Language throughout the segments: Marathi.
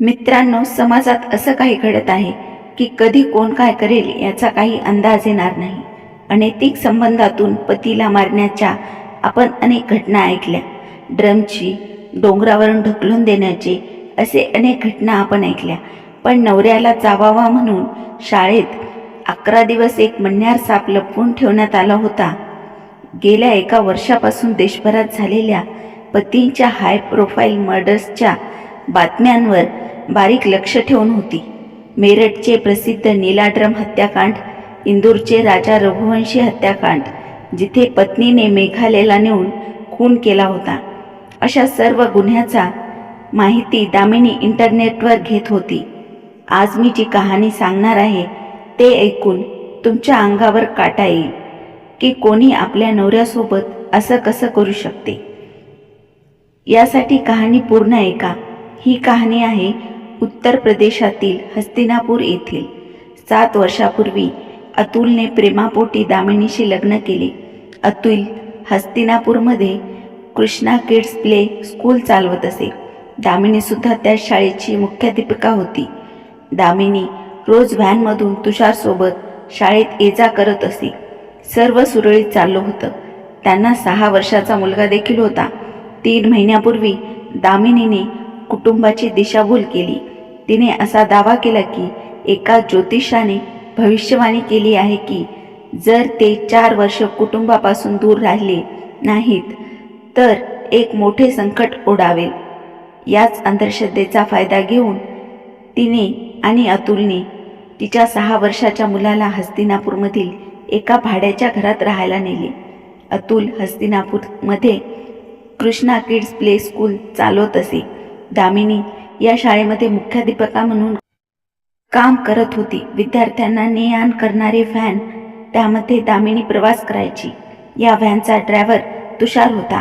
मित्रांनो, समाजात असं काही घडत आहे की कधी कोण काय करेल याचा काही अंदाज येणार नाही. अनैतिक संबंधातून पतीला मारण्याच्या आपण अनेक घटना ऐकल्या. ड्रमची, डोंगरावरून ढकलून देण्याचे असे अनेक घटना आपण ऐकल्या. पण नवऱ्याला चावावा म्हणून शाळेत 11 दिवस एक मण्यार साप लपवून ठेवण्यात आला होता. गेल्या एका वर्षापासून देशभरात झालेल्या पतींच्या हाय प्रोफाईल मर्डर्सच्या बातम्यांवर बारीक लक्ष ठेवून होती. मेरठचे प्रसिद्ध नीलाड्रम हत्याकांड, इंदूरचे राजा रघुवंशी हत्याकांड, जिथे पत्नीने मेघालयाला नेऊन खून केला होता, अशा सर्व गुन्ह्याचा माहिती दामिनी इंटरनेटवर घेत होती. आज मी जी कहाणी सांगणार आहे ते ऐकून तुमच्या अंगावर काटा येईल की कोणी आपल्या नवऱ्यासोबत असं कसं करू शकते. यासाठी कहाणी पूर्ण ऐका. ही कहाणी आहे उत्तर प्रदेशातील हस्तिनापूर येथील. 7 वर्षापूर्वी अतुलने प्रेमापोटी दामिनीशी लग्न केले. अतुल हस्तिनापूरमध्ये कृष्णा किड्स प्ले स्कूल चालवत असे. दामिनी सुद्धा त्या शाळेची मुख्याध्यापिका होती. दामिनी रोज व्हॅनमधून तुषारसोबत शाळेत ये जा करत असे. सर्व सुरळीत चाललं होतं. त्यांना 6 वर्षाचा मुलगा देखील होता. 3 महिन्यापूर्वी दामिनीने कुटुंबाची दिशाभूल केली. तिने असा दावा केला की एका ज्योतिषाने भविष्यवाणी केली आहे की जर ते 4 वर्ष कुटुंबापासून दूर राहिले नाहीत तर एक मोठे संकट ओढावेल. याच अंधश्रद्धेचा फायदा घेऊन तिने आणि अतुलने तिच्या 6 वर्षाच्या मुलाला हस्तिनापूरमधील एका भाड्याच्या घरात राहायला नेले. अतुल हस्तिनापूरमध्ये कृष्णा किड्स प्ले स्कूल चालवत असे. दामिनी या शाळेमध्ये मुख्याध्यापिका म्हणून काम करत होती. विद्यार्थ्यांना ने-आण करणारे व्हॅन, त्यामध्ये दामिनी प्रवास करायची. या व्हॅनचा ड्रायव्हर तुषार होता.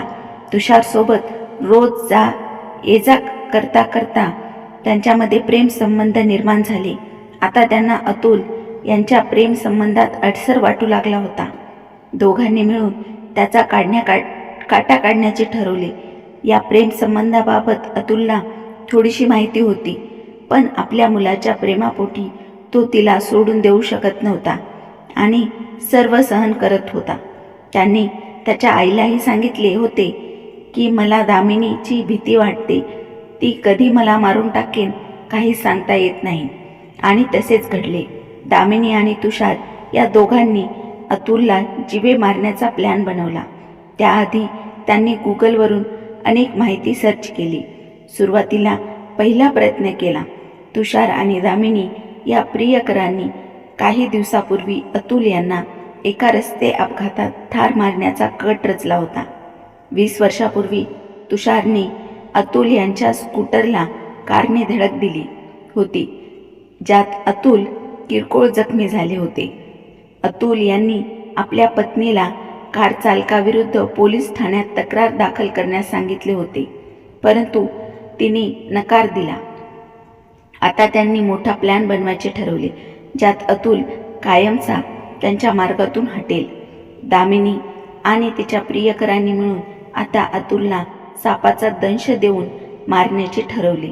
तुषारसोबत रोज ये जा करता करता त्यांच्यामध्ये प्रेम संबंध निर्माण झाले. आता त्यांना अतुल यांच्या प्रेम संबंधात अडसर वाटू लागला होता. दोघांनी मिळून त्याचा काटा काढण्याचे ठरवले. या प्रेम संबंधाबाबत अतुलला थोडीशी माहिती होती, पण आपल्या मुलाच्या प्रेमापोटी तो तिला सोडून देऊ शकत नव्हता आणि सर्व सहन करत होता. त्यांनी त्याच्या आईलाही सांगितले होते की मला दामिनीची भीती वाटते, ती कधी मला मारून टाकेन, काही सांगता येत नाही. आणि तसेच घडले. दामिनी आणि तुषार या दोघांनी अतुलला जीवे मारण्याचा प्लॅन बनवला. त्याआधी त्यांनी गुगलवरून अनेक माहिती सर्च केली. सुरुवातीला पहिला प्रयत्न केला. तुषार आणि दामिनी या प्रियकरांनी काही दिवसापूर्वी अतुल यांना एका रस्ते अपघातात ठार मारण्याचा कट रचला होता. 20 वर्षापूर्वी तुषारने अतुल यांच्या स्कूटरला कारने धडक दिली होती, ज्यात अतुल किरकोळ जखमी झाले होते. अतुल यांनी आपल्या पत्नीला कार चालकाविरुद्ध पोलीस ठाण्यात तक्रार दाखल करण्यास सांगितले होते, परंतु तिने नकार दिला. आता त्यांनी मोठा प्लॅन बनवायचे ठरवले, ज्यात अतुल कायमचा त्यांच्या मार्गातून हटेल. दामिनी आणि तिच्या प्रियकरांनी मिळून आता अतुलला सापाचा दंश देऊन मारण्याचे ठरवले,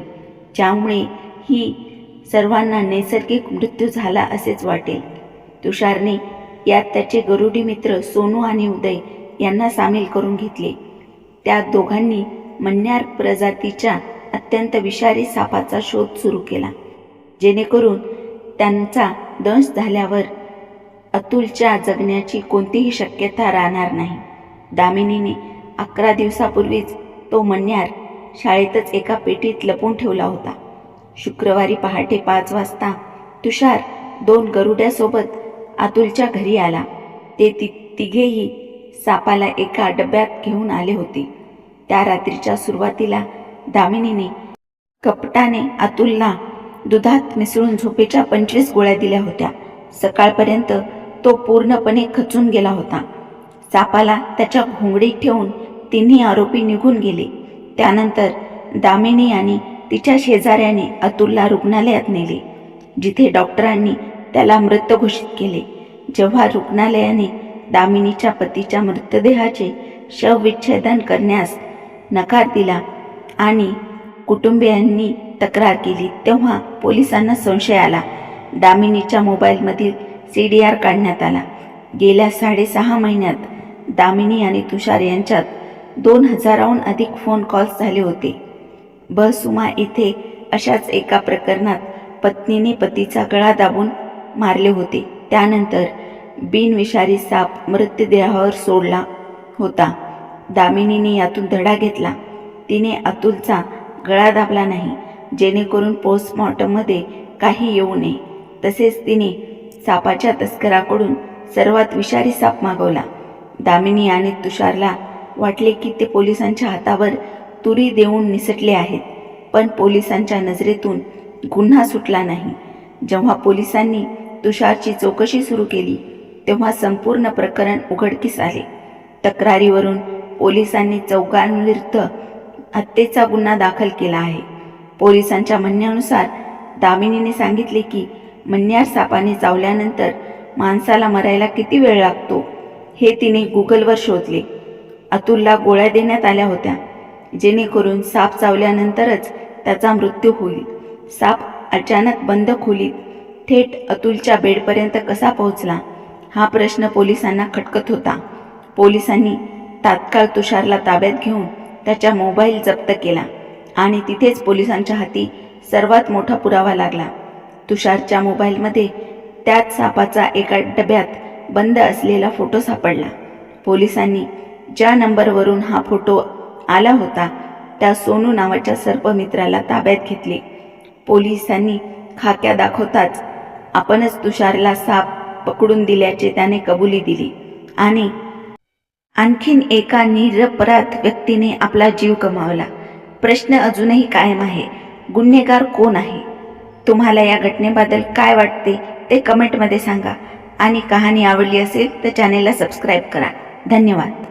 ज्यामुळे ही सर्वांना नैसर्गिक मृत्यू झाला असेच वाटेल. तुषारने यात त्याचे गरुडी मित्र सोनू आणि उदय यांना सामील करून घेतले. त्या दोघांनी मण्यार प्रजातीच्या अत्यंत विषारी सापाचा शोध सुरू केला, जेणेकरून त्यांचा दंश झाल्यावर अतुलच्या जगण्याची कोणतीही शक्यता राहणार नाही. दामिनीने 11 दिवसापूर्वीच तो मण्यार शाळेतच एका पेटीत लपवून ठेवला होता. शुक्रवारी पहाटे 5 वाजता तुषार 2 गरुड्यासोबत अतुलच्या घरी आला. ते तिघेही सापाला एका डब्यात घेऊन आले होते. त्या रात्रीच्या सुरुवातीला दामिनीने कपटाने अतुलला दुधात मिसळून झोपेच्या 25 गोळ्या दिल्या होत्या. सकाळपर्यंत तो पूर्णपणे खचून गेला होता. सापाला त्याच्या घोंगडीत ठेवून तिन्ही आरोपी निघून गेले. त्यानंतर दामिनी आणि तिच्या शेजाऱ्याने अतुलला रुग्णालयात नेले, जिथे डॉक्टरांनी त्याला मृत घोषित केले. जेव्हा रुग्णालयाने दामिनीच्या पतीच्या मृतदेहाचे शवविच्छेदन करण्यास नकार दिला आणि कुटुंबियांनी तक्रार केली तेव्हा पोलिसांना संशय आला. दामिनीच्या मोबाईलमधील CDR काढण्यात आला. गेल्या 6.5 महिन्यात दामिनी आणि तुषार यांच्यात 2000हून अधिक फोन कॉल्स झाले होते. बसुमा येथे अशाच एका प्रकरणात पत्नीने पतीचा गळा दाबून मारले होते. त्यानंतर बिनविषारी साप मृतदेहावर सोडला होता. दामिनीने यातून धडा घेतला. तिने अतुलचा गळा दाबला नाही, जेणेकरून पोस्टमॉर्टममध्ये काही येऊ नये. तसेच तिने सापाच्या तस्कराकडून सर्वात विषारी साप मागवला. दामिनी आणि तुषारला वाटले की ते पोलिसांच्या हातावर तुरी देऊन निसटले आहेत, पण पोलिसांच्या नजरेतून गुन्हा सुटला नाही. जेव्हा पोलिसांनी तुषारची चौकशी सुरू केली तेव्हा संपूर्ण प्रकरण उघडकीस आले. तक्रारीवरून पोलिसांनी चौघांविरुद्ध हत्येचा गुन्हा दाखल केला आहे. पोलिसांच्या म्हणण्यानुसार दामिनीने सांगितले की मण्यार सापाने चावल्यानंतर माणसाला मरायला किती वेळ लागतो हे तिने गुगलवर शोधले. अतुलला गोळ्या देण्यात आल्या होत्या, जेणेकरून साप चावल्यानंतरच त्याचा मृत्यू होईल. साप अचानक बंद खोलीत थेट अतुलच्या बेडपर्यंत कसा पोहोचला हा प्रश्न पोलिसांना खटकत होता. पोलिसांनी तात्काळ तुषारला ताब्यात घेऊन त्याचा मोबाईल जप्त केला आणि तिथेच पोलिसांच्या हाती सर्वात मोठा पुरावा लागला. तुषारच्या मोबाईलमध्ये त्याच सापाचा एका डब्यात बंद असलेला फोटो सापडला. पोलिसांनी ज्या नंबरवरून हा फोटो आला होता त्या सोनू नावाच्या सर्पमित्राला ताब्यात घेतले. पोलिसांनी खाक्या दाखवताच आपणच तुषारला साप पकडून दिल्याचे त्याने कबुली दिली आणि आणखीन एका निरपराध व्यक्तीने आपला जीव गमावला. प्रश्न अजूनही कायम आहे, गुन्हेगार कोण आहे? तुम्हाला या घटनेबद्दल काय वाटते ते कमेंटमध्ये सांगा आणि कहाणी आवडली असेल तर चॅनेलला सबस्क्राईब करा. धन्यवाद.